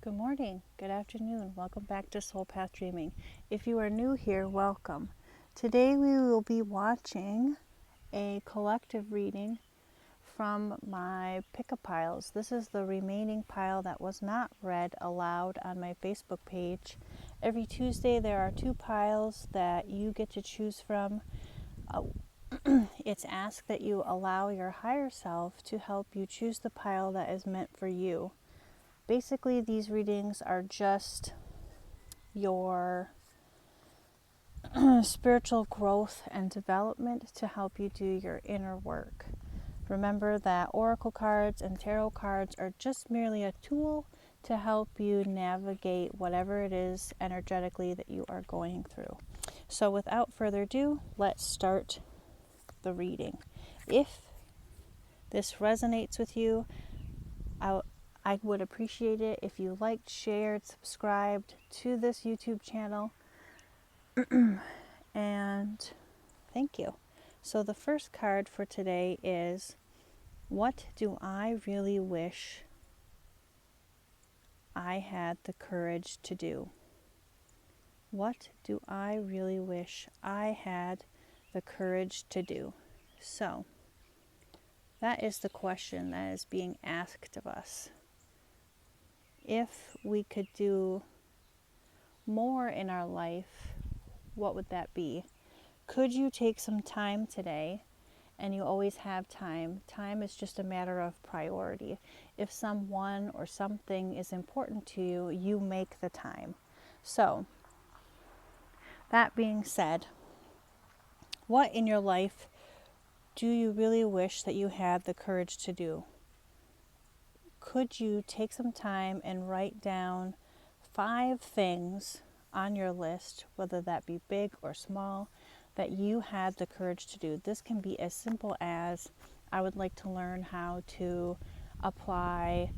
Good morning, good afternoon. Welcome back to Soul Path Dreaming. If you are new here, welcome. Today we will be watching a collective reading from my pick-a piles. This is the remaining pile that was not read aloud on my Facebook page. Every Tuesday there are 2 piles that you get to choose from. It's asked that you allow your higher self to help you choose the pile that is meant for you. Basically, these readings are just your spiritual growth and development to help you do your inner work. Remember that oracle cards and tarot cards are just merely a tool to help you navigate whatever it is energetically that you are going through. So without further ado, let's start the reading. If this resonates with you, I would appreciate it if you liked, shared, subscribed to this YouTube channel, and thank you. So the first card for today is, what do I really wish I had the courage to do? What do I really wish I had the courage to do? So that is the question that is being asked of us. If we could do more in our life, what would that be? Could you take some time today? And you always have time. Time is just a matter of priority. If someone or something is important to you, you make the time. So, that being said, what in your life do you really wish that you had the courage to do? Could you take some time and write down 5 things on your list, whether that be big or small, that you had the courage to do? This can be as simple as, I would like to learn how to apply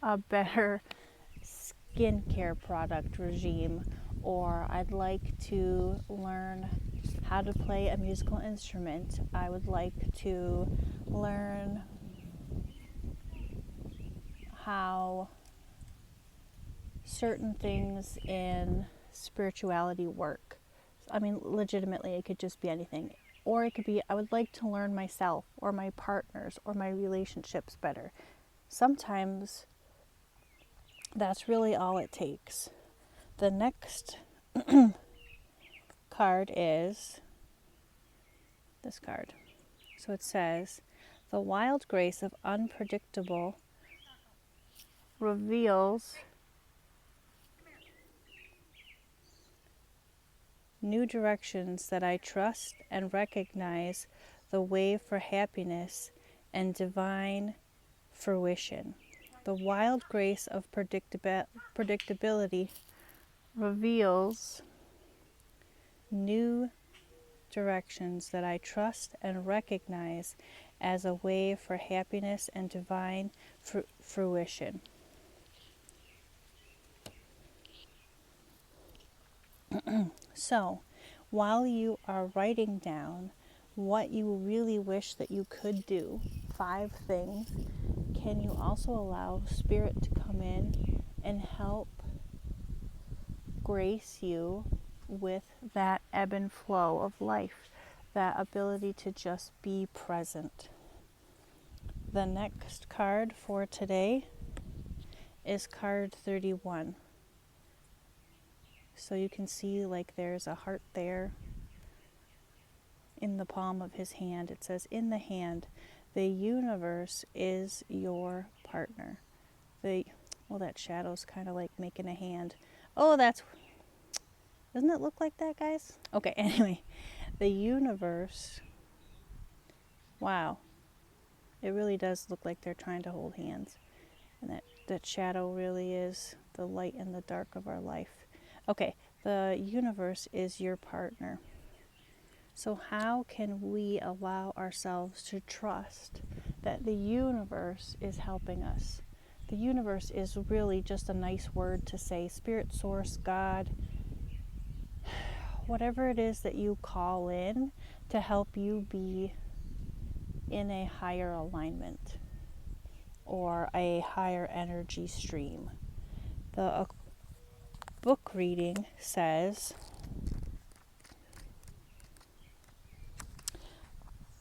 a better skincare product regime, or I'd like to learn how to play a musical instrument. I would like to learn how certain things in spirituality work. I mean, legitimately, it could just be anything. Or it could be, I would like to learn myself or my partners or my relationships better. Sometimes that's really all it takes. The next card is this card. So it says, the wild grace of unpredictable reveals new directions that I trust and recognize the way for happiness and divine fruition. The wild grace of predictability reveals new directions that I trust and recognize as a way for happiness and divine fruition. So, while you are writing down what you really wish that you could do, 5 things, can you also allow Spirit to come in and help grace you with that ebb and flow of life, that ability to just be present? The next card for today is card 31. So you can see like there's a heart there in the palm of his hand. It says, in the hand, the universe is your partner. That shadow's kind of like making a hand. Oh, doesn't it look like that, guys? Okay, anyway, the universe, wow, it really does look like they're trying to hold hands. And that shadow really is the light and the dark of our life. Okay, the universe is your partner. So how can we allow ourselves to trust that the universe is helping us? The universe is really just a nice word to say Spirit, Source, God, whatever it is that you call in to help you be in a higher alignment. or a higher energy stream. The book reading says,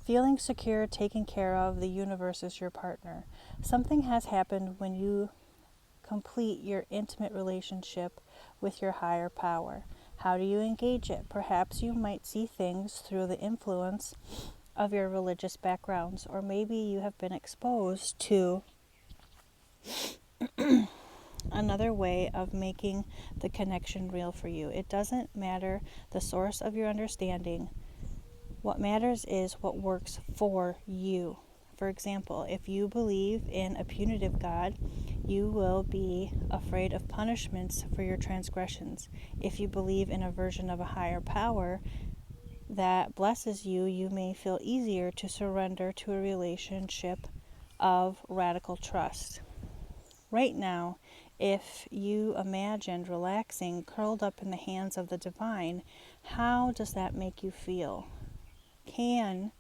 feeling secure, taken care of, the universe is your partner. Something has happened when you complete your intimate relationship with your higher power. How do you engage it? Perhaps you might see things through the influence of your religious backgrounds, or maybe you have been exposed to another way of making the connection real for you. It doesn't matter the source of your understanding. What matters is what works for you. For example, if you believe in a punitive God, you will be afraid of punishments for your transgressions. If you believe in a version of a higher power that blesses you, you may feel easier to surrender to a relationship of radical trust. Right now, if you imagined relaxing, curled up in the hands of the divine, how does that make you feel? Can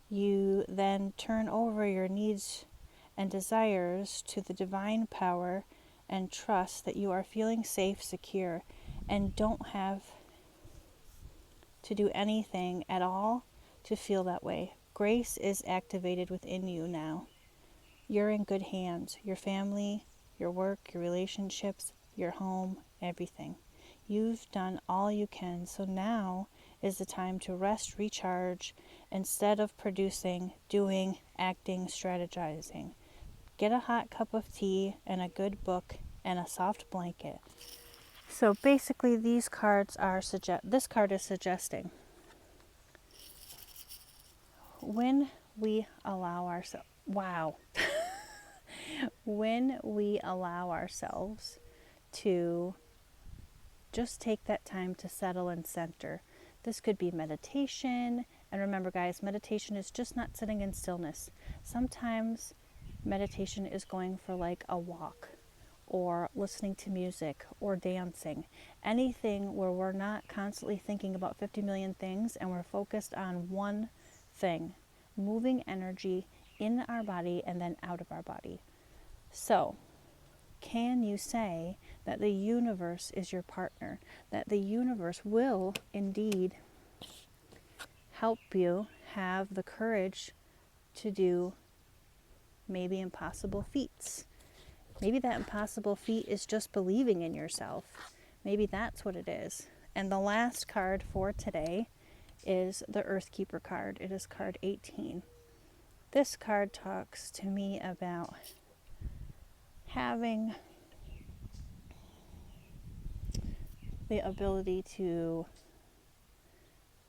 you then turn over your needs and desires to the divine power and trust that you are feeling safe, secure, and don't have to do anything at all to feel that way? Grace is activated within you now. You're in good hands. Your family, your work, your relationships, your home, everything. You've done all you can, so now is the time to rest, recharge, instead of producing, doing, acting, strategizing. Get a hot cup of tea and a good book and a soft blanket. So basically this card is suggesting when we allow ourselves, when we allow ourselves to just take that time to settle and center. This could be meditation. And remember, guys, meditation is just not sitting in stillness. Sometimes meditation is going for like a walk or listening to music or dancing. Anything where we're not constantly thinking about 50 million things and we're focused on one thing, moving energy in our body and then out of our body. So, can you say that the universe is your partner? That the universe will indeed help you have the courage to do maybe impossible feats. Maybe that impossible feat is just believing in yourself. Maybe that's what it is. And the last card for today is the Earthkeeper card. It is card 18. This card talks to me about having the ability to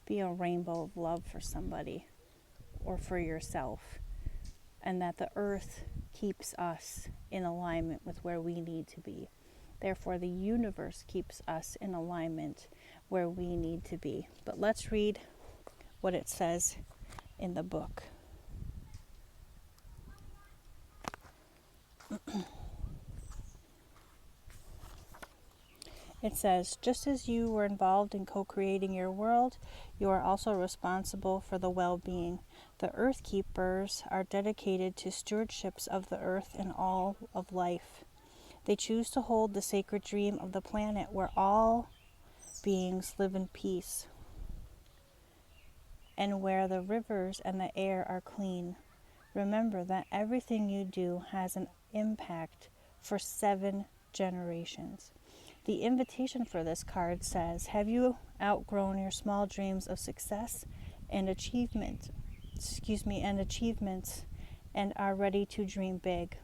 be a rainbow of love for somebody or for yourself, and that the earth keeps us in alignment with where we need to be. Therefore, the universe keeps us in alignment where we need to be. But let's read what it says in the book. It says, just as you were involved in co-creating your world, you are also responsible for the well-being. The Earth Keepers are dedicated to stewardships of the earth and all of life. They choose to hold the sacred dream of the planet where all beings live in peace and where the rivers and the air are clean. Remember that everything you do has an impact for 7 generations. The invitation for this card says, have you outgrown your small dreams of success and achievements and are ready to dream big?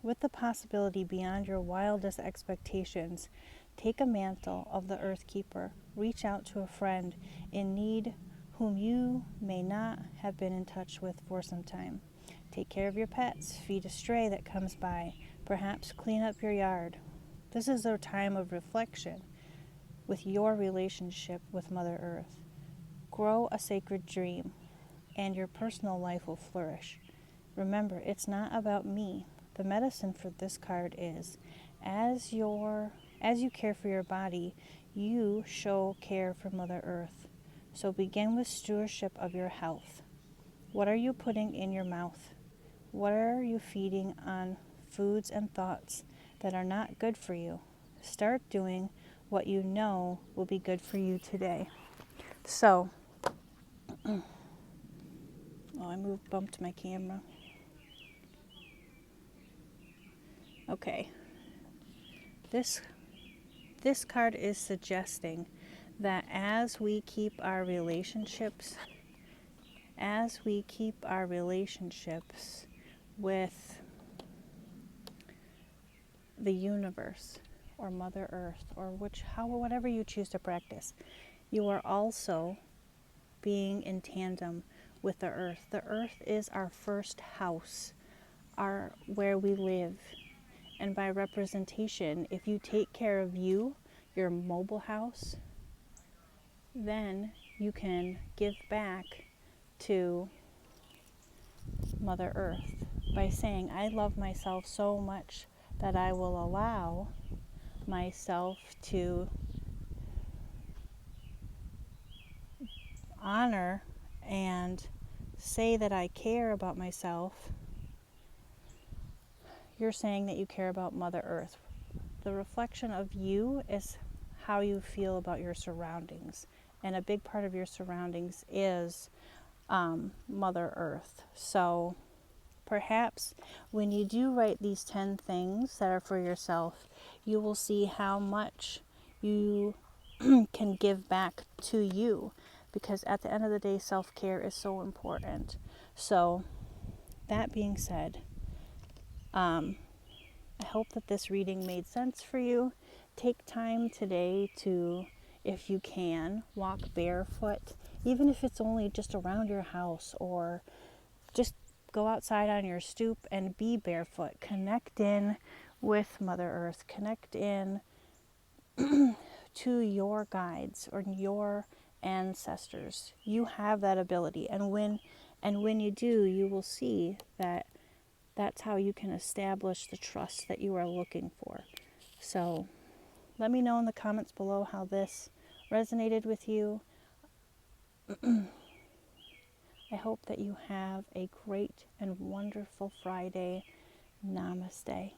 With the possibility beyond your wildest expectations, take a mantle of the Earth Keeper. Reach out to a friend in need whom you may not have been in touch with for some time. Take care of your pets, feed a stray that comes by, perhaps clean up your yard. This is a time of reflection with your relationship with Mother Earth. Grow a sacred dream, and your personal life will flourish. Remember, it's not about me. The medicine for this card is, as you care for your body, you show care for Mother Earth. So begin with stewardship of your health. What are you putting in your mouth? What are you feeding on foods and thoughts that are not good for you. Start doing what you know will be good for you today. So, oh, bumped my camera. Okay. This card is suggesting that as we keep our relationships with the universe or Mother Earth or whatever you choose to practice, you are also being in tandem with the earth. The earth is our first house, where we live. And by representation, if you take care of your mobile house, then you can give back to Mother Earth by saying, I love myself so much that I will allow myself to honor and say that I care about myself. You're saying that you care about Mother Earth. The reflection of you is how you feel about your surroundings. And a big part of your surroundings is Mother Earth. So perhaps when you do write these 10 things that are for yourself, you will see how much you can give back to you. Because at the end of the day, self-care is so important. So that being said, I hope that this reading made sense for you. Take time today to, if you can, walk barefoot, even if it's only just around your house, or just go outside on your stoop and be barefoot. Connect in with Mother Earth. Connect in to your guides or your ancestors. You have that ability, and when you do, you will see that that's how you can establish the trust that you are looking for. So let me know in the comments below how this resonated with you. I hope that you have a great and wonderful Friday. Namaste.